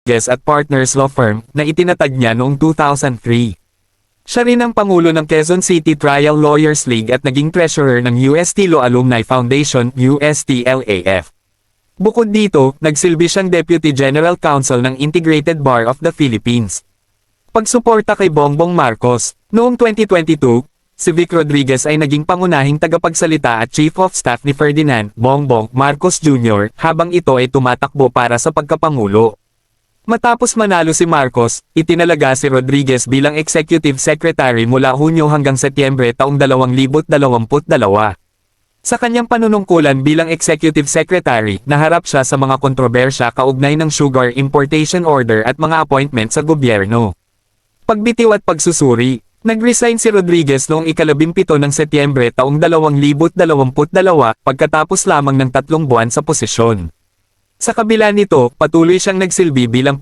Rodriguez at Partners Law Firm na itinatag niya noong 2003. Siya rin ang pangulo ng Quezon City Trial Lawyers League at naging treasurer ng UST Law Alumni Foundation (UST-LAF). Bukod dito, nagsilbi siyang Deputy General Counsel ng Integrated Bar of the Philippines. Pagsuporta kay Bongbong Marcos, noong 2022, si Vic Rodriguez ay naging pangunahing tagapagsalita at Chief of Staff ni Ferdinand Bongbong Marcos Jr. habang ito ay tumatakbo para sa pagkapangulo. Matapos manalo si Marcos, itinalaga si Rodriguez bilang Executive Secretary mula Hunyo hanggang Setyembre taong 2022. Sa kanyang panunungkulan bilang Executive Secretary, naharap siya sa mga kontrobersya kaugnay ng Sugar Importation Order at mga appointment sa gobyerno. Pagbitiw at pagsusuri, nag-resign si Rodriguez noong 17 ng Setyembre taong 2022 pagkatapos lamang ng 3 buwan sa posisyon. Sa kabila nito, patuloy siyang nagsilbi bilang